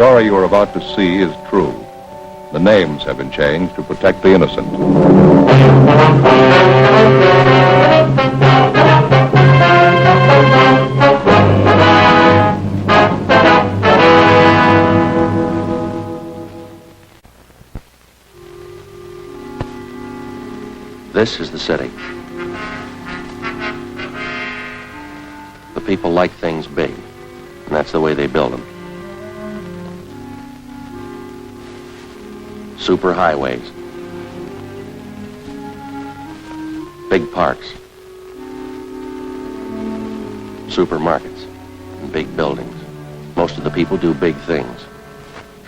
story you are about to see is true. The names have been changed to protect the innocent. This is the city. The people like things big, and that's the way they build them. Super highways, big parks, supermarkets, and big buildings. Most of the people do big things.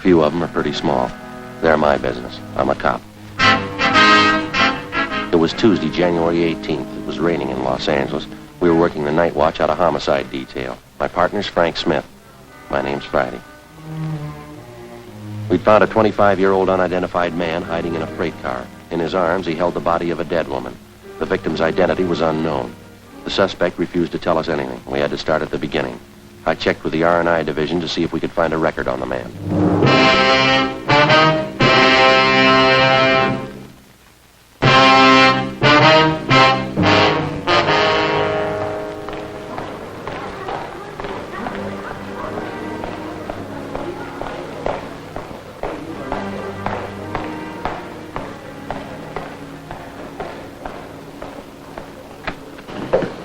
Few of them are pretty small. They're my business. I'm a cop. It was Tuesday, January 18th. It was raining in Los Angeles. We were working the night watch out of homicide detail. My partner's Frank Smith. My name's Friday. We'd found a 25-year-old unidentified man hiding in a freight car. In his arms, he held the body of a dead woman. The victim's identity was unknown. The suspect refused to tell us anything. We had to start at the beginning. I checked with the R&I division to see if we could find a record on the man.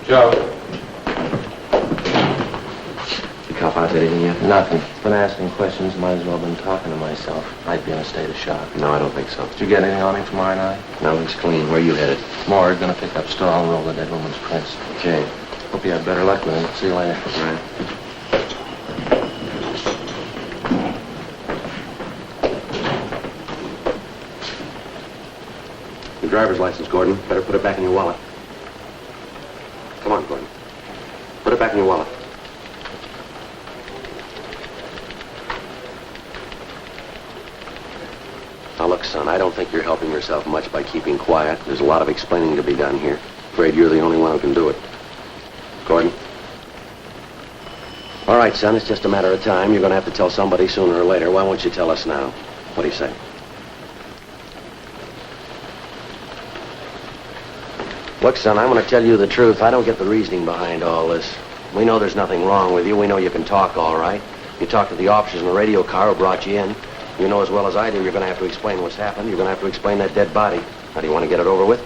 Joe. The cop out did anything yet? Nothing. Been asking questions. Might as well have been talking to myself. Might be in a state of shock. No, I don't think so. Did you get anything on him from R&I? No, he's clean. Where are you headed? Morgue, gonna pick up straw and roll the dead woman's prints. Okay. Hope you have better luck with him. See you later. All right. Your driver's license, Gordon. Better put it back in your wallet. Come on, Gordon. Put it back in your wallet. Now, look, son, I don't think you're helping yourself much by keeping quiet. There's a lot of explaining to be done here. Afraid you're the only one who can do it. Gordon? All right, son, it's just a matter of time. You're going to have to tell somebody sooner or later. Why won't you tell us now? What do you say? Look, son, I'm going to tell you the truth. I don't get the reasoning behind all this. We know there's nothing wrong with you. We know you can talk all right. You talked to the officers in the radio car who brought you in. You know as well as I do you're going to have to explain what's happened. You're going to have to explain that dead body. Now, do you want to get it over with?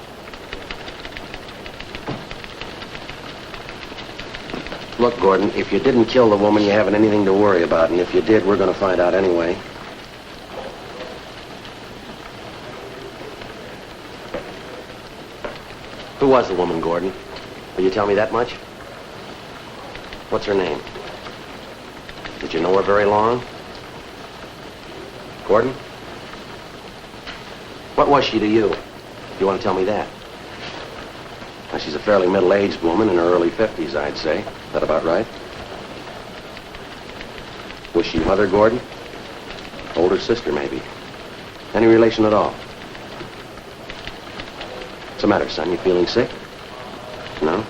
Look, Gordon, if you didn't kill the woman, you haven't anything to worry about. And if you did, we're going to find out anyway. Who was the woman, Gordon? Will you tell me that much? What's her name? Did you know her very long? Gordon? What was she to you? Do you want to tell me that? Now, she's a fairly middle-aged woman in her early 50s, I'd say. Is that about right? Was she mother, Gordon? Older sister, maybe. Any relation at all? What's the matter, son? You feeling sick? No?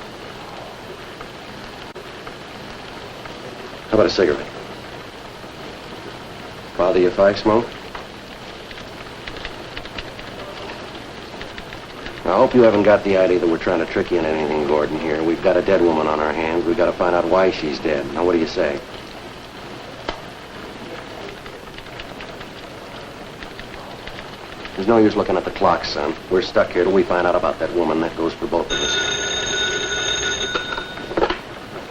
How about a cigarette? Bother you if I smoke? I hope you haven't got the idea that we're trying to trick you into anything, Gordon, here. We've got a dead woman on our hands. We've got to find out why she's dead. Now, what do you say? There's no use looking at the clock, son. We're stuck here till we find out about that woman. That goes for both of us.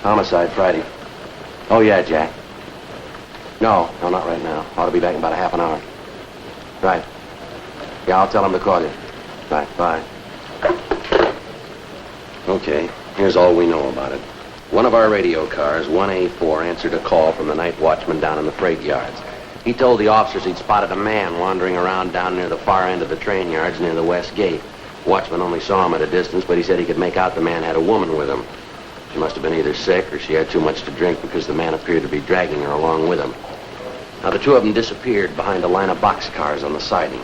Homicide, Friday. Oh, yeah, Jack. No, not right now. Ought to be back in about a half an hour. Right. Yeah, I'll tell him to call you. Right, bye. Okay, here's all we know about it. One of our radio cars, 1A4, answered a call from the night watchman down in the freight yards. He told the officers he'd spotted a man wandering around down near the far end of the train yards near the west gate. Watchman only saw him at a distance, but he said he could make out the man had a woman with him. She must have been either sick or she had too much to drink because the man appeared to be dragging her along with him. Now, the two of them disappeared behind a line of boxcars on the siding.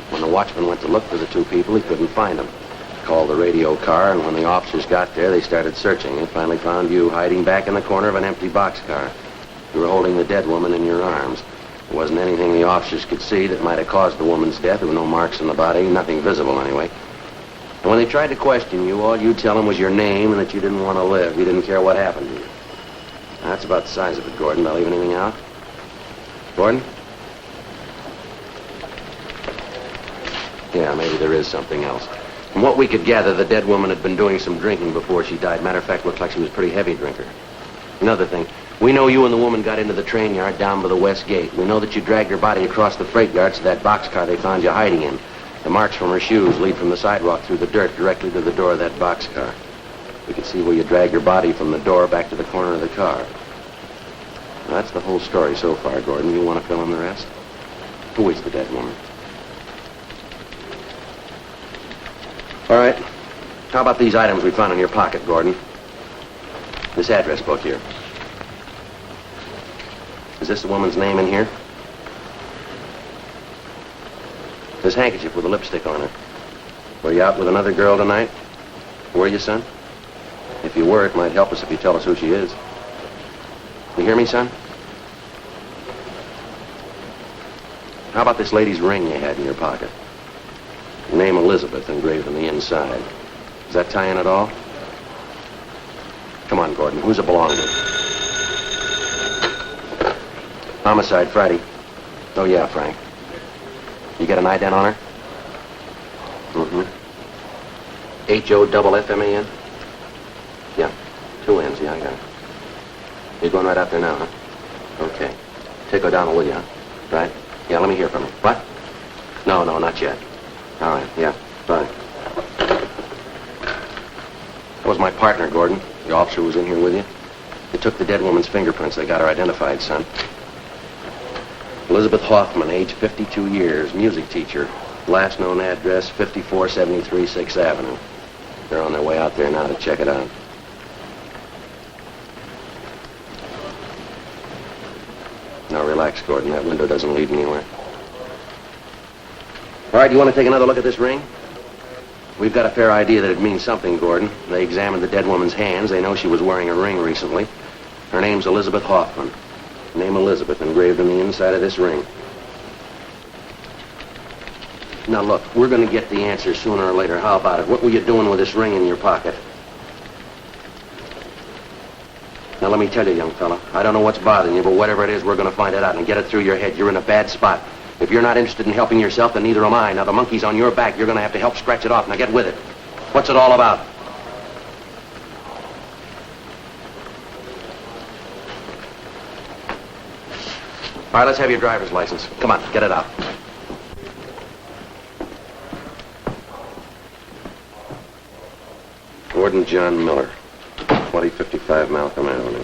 When the watchman went to look for the two people, he couldn't find them. He called the radio car, and when the officers got there, they started searching and finally found you hiding back in the corner of an empty boxcar. You were holding the dead woman in your arms. There wasn't anything the officers could see that might have caused the woman's death. There were no marks on the body, nothing visible anyway. And when they tried to question you, all you'd tell them was your name and that you didn't want to live. You didn't care what happened to you. That's about the size of it, Gordon. Did I leave anything out? Gordon? Yeah, maybe there is something else. From what we could gather, the dead woman had been doing some drinking before she died. Matter of fact, looked like she was a pretty heavy drinker. Another thing, we know you and the woman got into the train yard down by the west gate. We know that you dragged her body across the freight yard to that boxcar they found you hiding in. The marks from her shoes lead from the sidewalk through the dirt directly to the door of that boxcar. We could see where you dragged your body from the door back to the corner of the car. Now, that's the whole story so far, Gordon. You want to fill in the rest? Who is the dead woman? All right. How about these items we found in your pocket, Gordon? This address book here. Is this the woman's name in here? This handkerchief with a lipstick on it. Were you out with another girl tonight? Were you, son? If you were, it might help us if you tell us who she is. You hear me, son? How about this lady's ring you had in your pocket? Her name Elizabeth engraved on the inside. Does that tie in at all? Come on, Gordon. Who's it belong to? Homicide, Friday. Oh, yeah, Frank. You got an ident on her? Mm-hmm. H-O-F-F-M-A-N? Yeah. 2 N's, yeah, I got it. You're going right out there now, huh? Okay. Take O'Donnell with you, huh? Right? Yeah, let me hear from her. What? No, not yet. All right, yeah, fine. That was my partner, Gordon. The officer who was in here with you. They took the dead woman's fingerprints. They got her identified, son. Elizabeth Hoffman, age 52 years, music teacher. Last known address, 5473 6th Avenue. They're on their way out there now to check it out. Now relax, Gordon. That window doesn't lead anywhere. All right, you want to take another look at this ring? We've got a fair idea that it means something, Gordon. They examined the dead woman's hands. They know she was wearing a ring recently. Her name's Elizabeth Hoffman. Name Elizabeth engraved on the inside of this ring. Now, look, we're going to get the answer sooner or later. How about it? What were you doing with this ring in your pocket? Now, let me tell you, young fella, I don't know what's bothering you, but whatever it is, we're going to find it out and get it through your head. You're in a bad spot. If you're not interested in helping yourself, then neither am I. Now, the monkey's on your back. You're going to have to help scratch it off. Now, get with it. What's it all about? All right, let's have your driver's license. Come on, get it out. Gordon John Miller, 2055 Malcolm Avenue.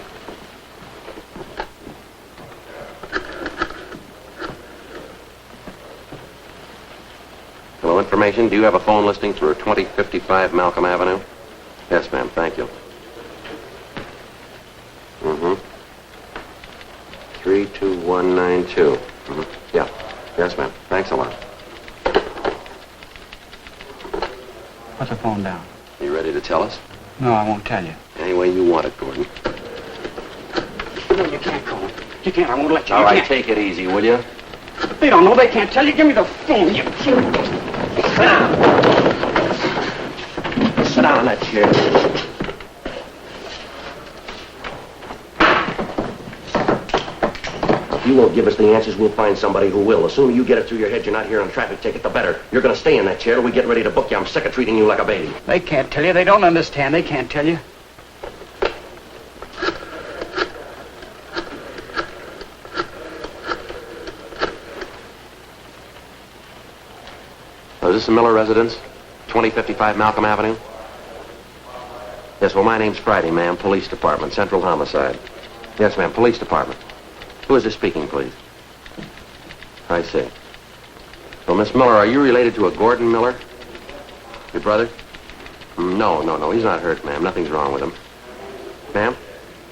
Hello, information. Do you have a phone listing for 2055 Malcolm Avenue? Yes, ma'am. Thank you. Mm-hmm. 32192. Mm-hmm. Yeah. Yes, ma'am. Thanks a lot. Put the phone down. You ready to tell us? No, I won't tell you. Any way you want it, Gordon. No, you can't call them. You can't. I won't let you. All You right, can't. take it easy, will you? They don't know. They can't tell you. Give me the phone. You. Sit down. Sit down in that chair. If you won't give us the answers, we'll find somebody who will. The sooner you get it through your head you're not here on a traffic ticket, the better. You're going to stay in that chair till we get ready to book you. I'm sick of treating you like a baby. They can't tell you. They don't understand. They can't tell you. Oh, is this the Miller residence? 2055 Malcolm Avenue? Yes, well, my name's Friday, ma'am. Police Department, Central Homicide. Yes, ma'am, Police Department. Who is this speaking, please? I see. Well, Miss Miller, are you related to a Gordon Miller? Your brother? No. He's not hurt, ma'am. Nothing's wrong with him. Ma'am?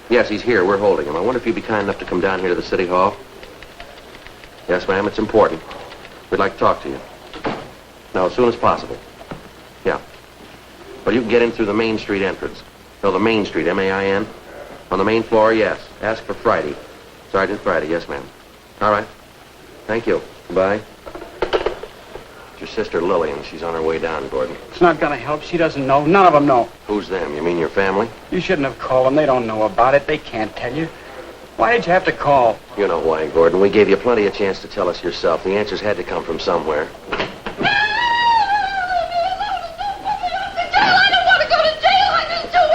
Yes, he's here. We're holding him. I wonder if you'd be kind enough to come down here to the City Hall? Yes, ma'am. It's important. We'd like to talk to you. No, as soon as possible. Yeah. Well, you can get in through the Main Street entrance. No, the Main Street, M-A-I-N. On the main floor, yes. Ask for Friday. Sergeant Friday, yes, ma'am. All right. Thank you. Goodbye. It's your sister Lillian. She's on her way down, Gordon. It's not gonna help. She doesn't know. None of them know. Who's them? You mean your family? You shouldn't have called them. They don't know about it. They can't tell you. Why did you have to call? You know why, Gordon. We gave you plenty of chance to tell us yourself. The answers had to come from somewhere.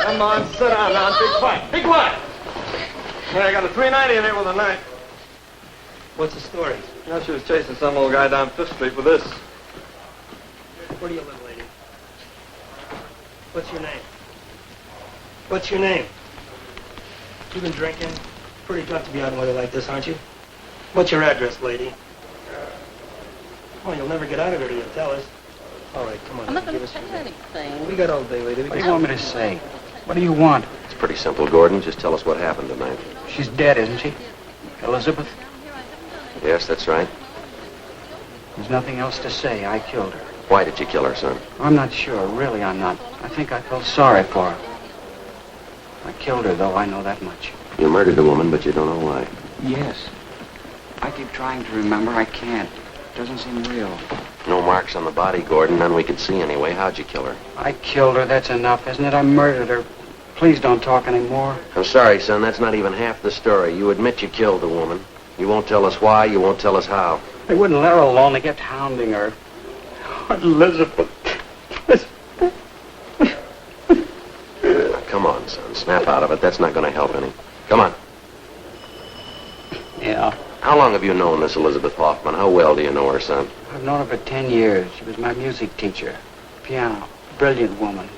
Come on, sit down now. Be quiet. Be quiet. Hey, I got a $3.90 in here with a knife. What's the story? You know, she was chasing some old guy down Fifth Street with this. Where do you live, lady? What's your name? What's your name? You've been drinking? Pretty tough to be out in weather like this, aren't you? What's your address, lady? Oh, you'll never get out of here till you tell us. All right, come on. I'm not going give to us tell you anything. We got all day, lady. What do you want me to say? What do you want? It's pretty simple, Gordon. Just tell us what happened tonight. She's dead, isn't she? Elizabeth? Yes, that's right. There's nothing else to say. I killed her. Why did you kill her, son? I'm not sure. Really, I'm not. I think I felt sorry for her. I killed her, though. I know that much. You murdered the woman, but you don't know why. Yes. I keep trying to remember. I can't. It doesn't seem real. No marks on the body, Gordon. None we could see anyway. How'd you kill her? I killed her. That's enough, isn't it? I murdered her. Please don't talk anymore. I'm sorry, son. That's not even half the story. You admit you killed the woman. You won't tell us why. You won't tell us how. They wouldn't let her alone. They kept hounding her. Oh, Elizabeth. Come on, son. Snap out of it. That's not going to help any. Come on. Yeah. How long have you known this Elizabeth Hoffman? How well do you know her, son? I've known her for 10 years. She was my music teacher. Piano. Brilliant woman.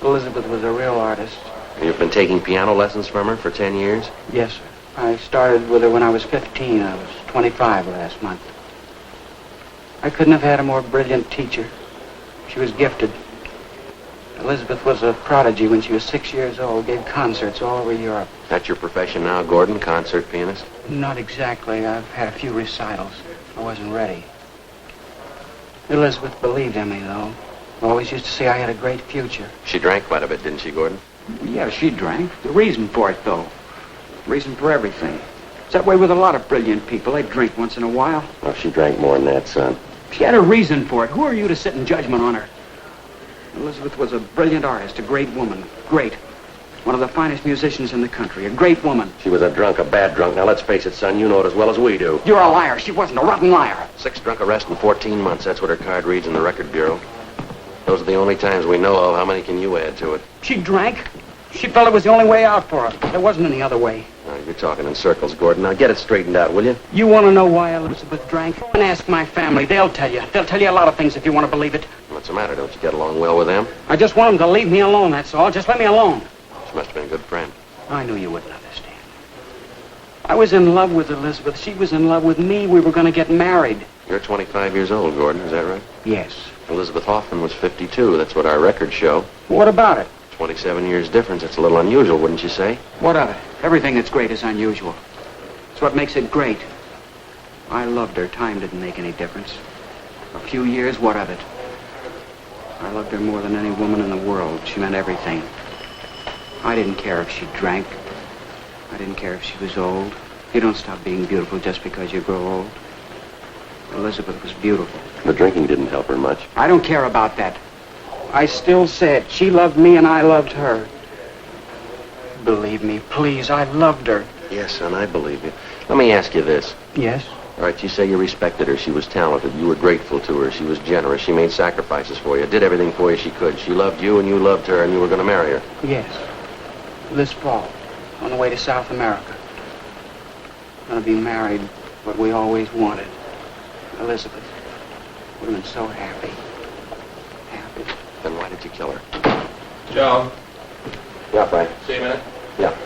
Elizabeth was a real artist. You've been taking piano lessons from her for 10 years? Yes, sir. I started with her when I was 15. I was 25 last month. I couldn't have had a more brilliant teacher. She was gifted. Elizabeth was a prodigy when she was 6 years old, gave concerts all over Europe. That's your profession now, Gordon? Concert pianist? Not exactly. I've had a few recitals. I wasn't ready. Elizabeth believed in me, though. Always used to say I had a great future. She drank quite a bit, didn't she, Gordon? Yeah, she drank. The reason for it, though. Reason for everything. It's that way with a lot of brilliant people. They drink once in a while. Oh, she drank more than that, son. She had a reason for it. Who are you to sit in judgment on her? Elizabeth was a brilliant artist, a great woman. Great. One of the finest musicians in the country. A great woman. She was a drunk, a bad drunk. Now, let's face it, son. You know it as well as we do. You're a liar. She wasn't a rotten liar. 6 drunk arrests in 14 months. That's what her card reads in the record bureau. Those are the only times we know of. How many can you add to it? She drank. She felt it was the only way out for her. There wasn't any other way. Now, you're talking in circles, Gordon. Now, get it straightened out, will you? You want to know why Elizabeth drank? Go and ask my family. They'll tell you. They'll tell you a lot of things if you want to believe it. What's the matter? Don't you get along well with them? I just want them to leave me alone, that's all. Just let me alone. She must have been a good friend. I knew you wouldn't understand. I was in love with Elizabeth. She was in love with me. We were going to get married. You're 25 years old, Gordon. Is that right? Yes. Elizabeth Hoffman was 52. That's what our records show. What about it? 27 years difference. That's a little unusual, wouldn't you say? What of it? Everything that's great is unusual. It's what makes it great. I loved her. Time didn't make any difference. A few years, what of it? I loved her more than any woman in the world. She meant everything. I didn't care if she drank. I didn't care if she was old. You don't stop being beautiful just because you grow old. Elizabeth was beautiful. The drinking didn't help her much. I don't care about that. I still said she loved me and I loved her. Believe me, please. I loved her. Yes, son, I believe you. Let me ask you this. Yes? All right, you say you respected her. She was talented. You were grateful to her. She was generous. She made sacrifices for you. Did everything for you she could. She loved you and you loved her and you were going to marry her. Yes. This fall, on the way to South America. Going to be married, what we always wanted. Elizabeth. We've been so happy. Happy. Then why did you kill her? Joe, Yeah, Frank. see you a minute. Yeah.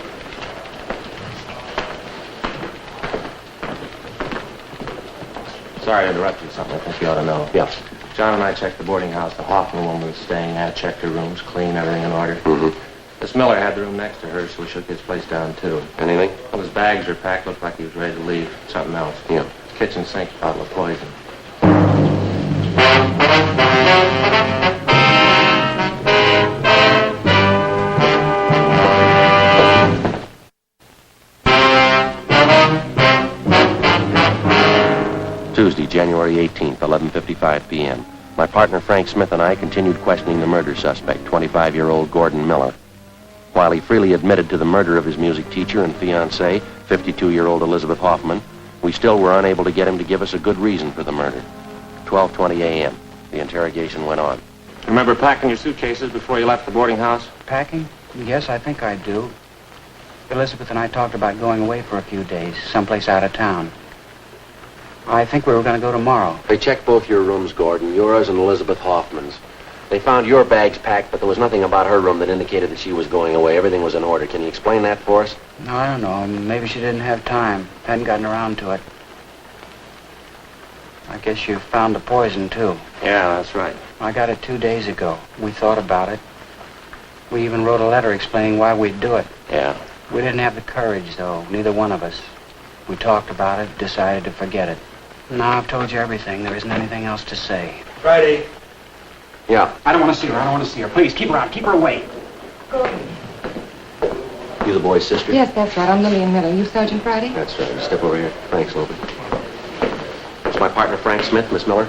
Sorry to interrupt you. Something I think you ought to know. Yeah. John and I checked the boarding house the Hoffman woman was staying at. Checked her rooms, clean, everything in order. Mm-hmm. This Miller had the room next to hers, so we shook his place down, too. Anything? Well, his bags were packed. Looked like he was ready to leave. Something else. Yeah. Kitchen sink bottle of poison. February 18th, 11:55 p.m. My partner Frank Smith and I continued questioning the murder suspect, 25-year-old Gordon Miller. While he freely admitted to the murder of his music teacher and fiancée, 52-year-old Elizabeth Hoffman, we still were unable to get him to give us a good reason for the murder. 12:20 a.m. The interrogation went on. Remember packing your suitcases before you left the boarding house? Packing? Yes, I think I do. Elizabeth and I talked about going away for a few days, someplace out of town. I think we were going to go tomorrow. They checked both your rooms, Gordon, yours and Elizabeth Hoffman's. They found your bags packed, but there was nothing about her room that indicated that she was going away. Everything was in order. Can you explain that for us? No, I don't know. Maybe she didn't have time. Hadn't gotten around to it. I guess you found the poison, too. Yeah, that's right. I got it 2 days ago. We thought about it. We even wrote a letter explaining why we'd do it. Yeah. We didn't have the courage, though, neither one of us. We talked about it, decided to forget it. Now I've told you everything. There isn't anything else to say. Friday. Yeah. I don't want to see her. I don't want to see her. Please, keep her out. Keep her away. You the boy's sister? Yes, that's right. I'm Lillian Miller. You Sergeant Friday? That's right. Step over here. Thanks, Logan. It's my partner, Frank Smith, Miss Miller.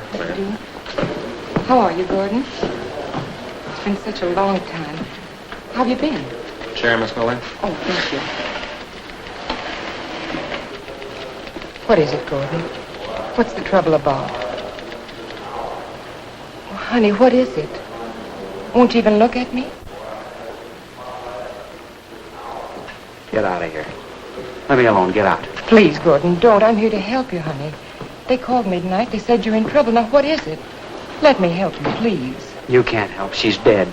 How are you, Gordon? It's been such a long time. How have you been? Chair, Miss Miller. Oh, thank you. What is it, Gordon? What's the trouble about? Oh, honey, what is it? Won't you even look at me? Get out of here. Let me alone. Get out. Please, Gordon, don't. I'm here to help you, honey. They called me tonight. They said you're in trouble. Now, what is it? Let me help you, please. You can't help. She's dead.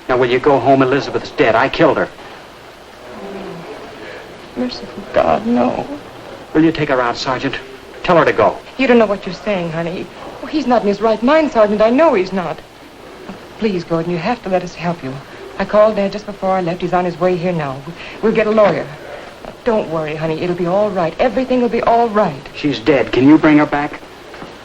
Now, will you go home? Elizabeth's dead. I killed her. Merciful God, no. Will you take her out, Sergeant? Tell her to go. You don't know what you're saying, honey. Oh, he's not in his right mind, Sergeant. I know he's not. Oh, please, Gordon, you have to let us help you. I called Dad just before I left. He's on his way here now. We'll get a lawyer. Now, don't worry, honey. It'll be all right. Everything will be all right. She's dead. Can you bring her back?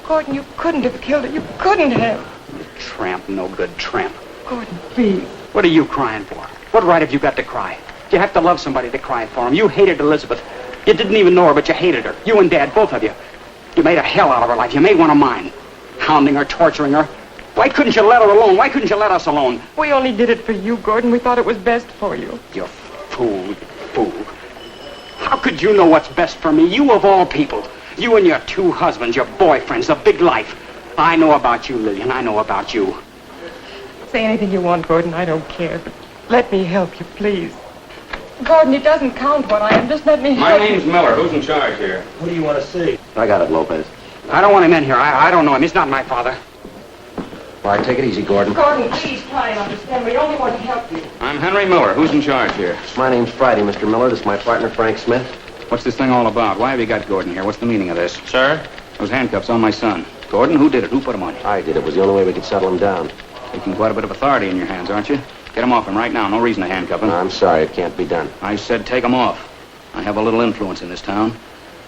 Gordon, you couldn't have killed her. You couldn't have. You tramp, no good tramp. Gordon, please. What are you crying for? What right have you got to cry? You have to love somebody to cry for him. You hated Elizabeth. You didn't even know her, but you hated her. You and Dad, both of you. You made a hell out of her life. You made one of mine. Hounding her, torturing her. Why couldn't you let her alone? Why couldn't you let us alone? We only did it for you, Gordon. We thought it was best for you. You fool, you fool. How could you know what's best for me? You of all people. You and your two husbands, your boyfriends, the big life. I know about you, Lillian. I know about you. Say anything you want, Gordon. I don't care. But let me help you, please. Gordon, it doesn't count what I am. Just let me My help name's Miller. Who's in charge here? What do you want to see? I got it, Lopez. I don't want him in here. I don't know him. He's not my father. All right, take it easy, Gordon. Gordon, please try and understand. We only want to help you. I'm Henry Miller. Who's in charge here? My name's Friday, Mr. Miller. This is my partner, Frank Smith. What's this thing all about? Why have you got Gordon here? What's the meaning of this? Sir? Those handcuffs on my son. Gordon, who did it? Who put them on you? I did. It was the only way we could settle him down. Taking quite a bit of authority in your hands, aren't you? Get him off him right now. No reason to handcuff him. I'm sorry, it can't be done. I said take him off. I have a little influence in this town.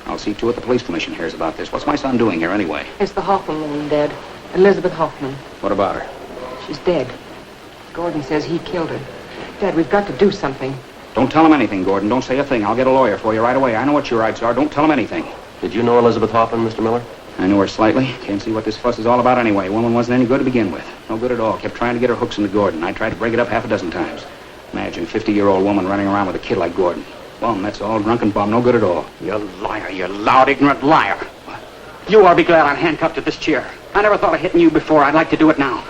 I'll see to it the police commission hears about this. What's my son doing here anyway? It's the Hoffman woman, Dad. Elizabeth Hoffman. What about her? She's dead. Gordon says he killed her. Dad, we've got to do something. Don't tell him anything, Gordon. Don't say a thing. I'll get a lawyer for you right away. I know what your rights are. Don't tell him anything. Did you know Elizabeth Hoffman, Mr. Miller? I knew her slightly. Can't see what this fuss is all about anyway. Woman wasn't any good to begin with. No good at all. Kept trying to get her hooks into Gordon. I tried to break it up half a dozen times. Imagine a 50-year-old woman running around with a kid like Gordon. Bum, that's all. Drunken bum. No good at all. You liar. You loud, ignorant liar. You ought to be glad I'm handcuffed to this chair. I never thought of hitting you before. I'd like to do it now.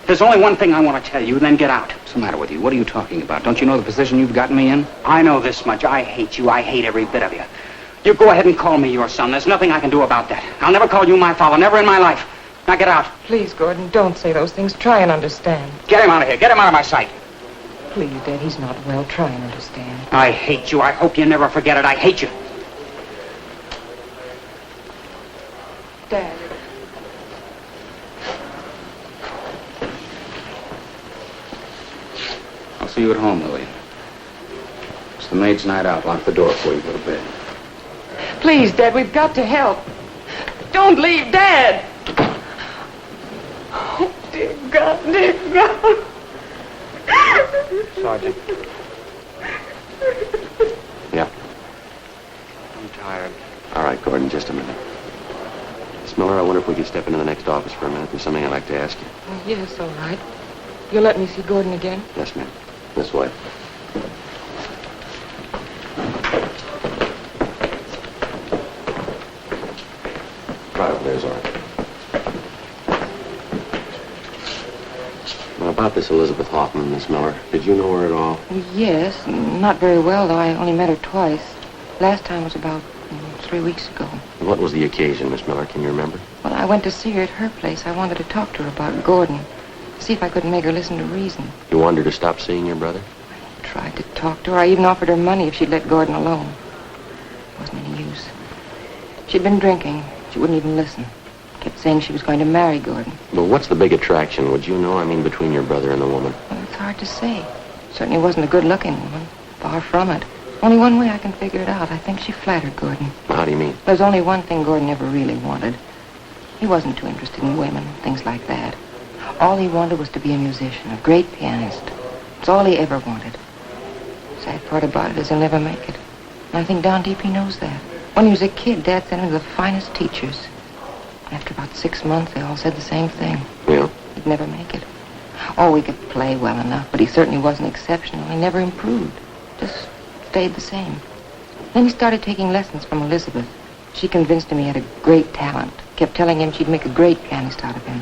There's only one thing I want to tell you, then get out. What's the matter with you? What are you talking about? Don't you know the position you've gotten me in? I know this much. I hate you. I hate every bit of you. You go ahead and call me your son. There's nothing I can do about that. I'll never call you my father. Never in my life. Now get out. Please, Gordon, don't say those things. Try and understand. Get him out of here. Get him out of my sight. Please, Dad, he's not well. Try and understand. I hate you. I hope you never forget it. I hate you. Dad. I'll see you at home, Lily. It's the maid's night out. Lock the door before you go to bed. Please, Dad, we've got to help. Don't leave, Dad! Oh, dear God, dear God. Sergeant. Yeah. I'm tired. All right, Gordon, just a minute. Miss Miller, I wonder if we could step into the next office for a minute. There's something I'd like to ask you. Oh, yes, all right. You'll let me see Gordon again? Yes, ma'am. This way. Right over there's all right. Now, about this Elizabeth Hoffman, Miss Miller, did you know her at all? Yes, not very well, though. I only met her twice. Last time was about 3 weeks ago. What was the occasion, Miss Miller? Can you remember? Well, I went to see her at her place. I wanted to talk to her about Gordon. See if I couldn't make her listen to reason. You wanted her to stop seeing your brother? I tried to talk to her. I even offered her money if she'd let Gordon alone. It wasn't any use. She'd been drinking. She wouldn't even listen. Kept saying she was going to marry Gordon. Well, what's the big attraction, would you know? I mean, between your brother and the woman. Well, it's hard to say. Certainly wasn't a good-looking woman. Far from it. Only one way I can figure it out. I think she flattered Gordon. How do you mean? There's only one thing Gordon ever really wanted. He wasn't too interested in women, things like that. All he wanted was to be a musician, a great pianist. It's all he ever wanted. Sad part about it is he'll never make it. And I think down deep he knows that. When he was a kid, Dad sent him to the finest teachers. After about 6 months, they all said the same thing. Yeah? He'd never make it. Oh, he could play well enough, but he certainly wasn't exceptional. He never improved. Just stayed the same. Then he started taking lessons from Elizabeth. She convinced him he had a great talent. Kept telling him she'd make a great pianist out of him.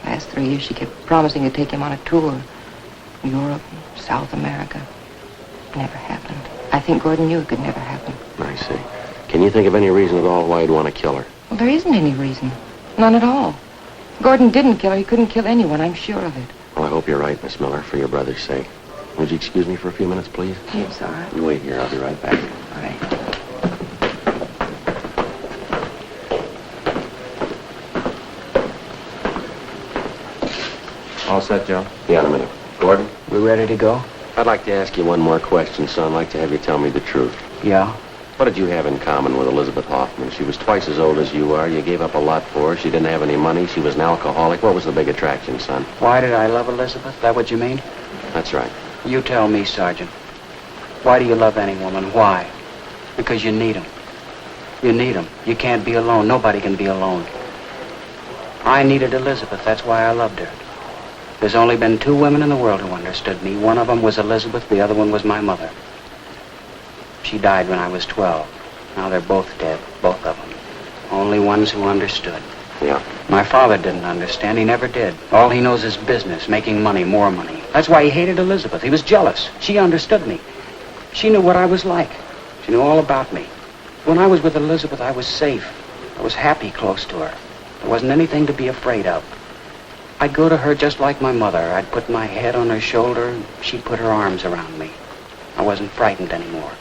Last 3 years, she kept promising to take him on a tour. Europe, South America. Never happened. I think Gordon knew it could never happen. I see. Can you think of any reason at all why you'd want to kill her? Well, there isn't any reason. None at all. If Gordon didn't kill her, he couldn't kill anyone, I'm sure of it. Well, I hope you're right, Miss Miller, for your brother's sake. Would you excuse me for a few minutes, please? Yes, all right. You wait here. I'll be right back. All right. All set, Joe? Yeah, in a minute. Gordon, We ready to go? I'd like to ask you one more question, son. I'd like to have you tell me the truth. Yeah. What did you have in common with Elizabeth Hoffman? She was twice as old as you are. You gave up a lot for her. She didn't have any money. She was an alcoholic. What was the big attraction, son? Why did I love Elizabeth? That what you mean? That's right. You tell me, Sergeant. Why do you love any woman? Why? Because you need 'em. You need 'em. You can't be alone. Nobody can be alone. I needed Elizabeth. That's why I loved her. There's only been 2 women in the world who understood me. One of them was Elizabeth. The other one was my mother. She died when I was 12. Now they're both dead, both of them. Only ones who understood. Yeah. My father didn't understand. He never did. All he knows is business, making money, more money. That's why he hated Elizabeth. He was jealous. She understood me. She knew what I was like. She knew all about me. When I was with Elizabeth, I was safe. I was happy close to her. There wasn't anything to be afraid of. I'd go to her just like my mother. I'd put my head on her shoulder, and she'd put her arms around me. I wasn't frightened anymore.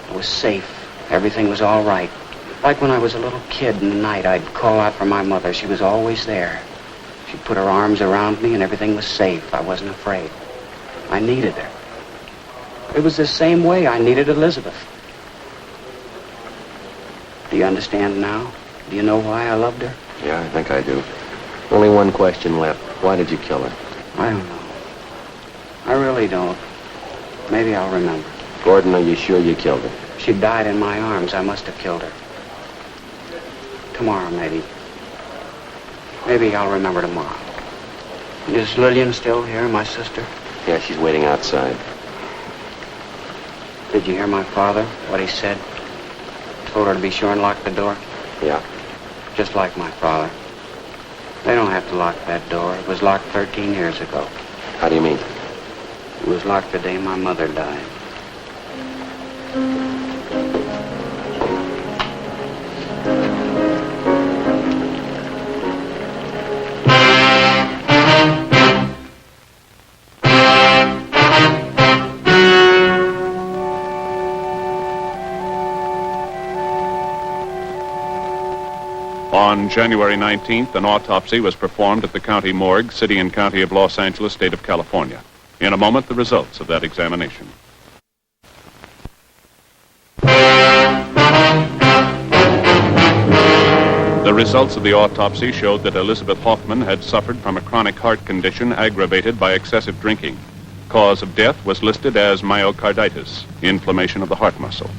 I was safe. Everything was all right. Like when I was a little kid in the night, I'd call out for my mother. She was always there. She'd put her arms around me, and everything was safe. I wasn't afraid. I needed her. It was the same way I needed Elizabeth. Do you understand now? Do you know why I loved her? Yeah, I think I do. Only one question left. Why did you kill her? I don't know. I really don't. Maybe I'll remember. Gordon, are you sure you killed her? She died in my arms. I must have killed her. Tomorrow, maybe. Maybe I'll remember tomorrow. Is Lillian still here, my sister? Yeah, she's waiting outside. Did you hear my father, what he said? Told her to be sure and lock the door? Yeah. Just like my father. They don't have to lock that door. It was locked 13 years ago. How do you mean? It was locked the day my mother died. On January 19th, an autopsy was performed at the county morgue, City and County of Los Angeles, State of California. In a moment, the results of that examination. The results of the autopsy showed that Elizabeth Hoffman had suffered from a chronic heart condition aggravated by excessive drinking. Cause of death was listed as myocarditis, inflammation of the heart muscle.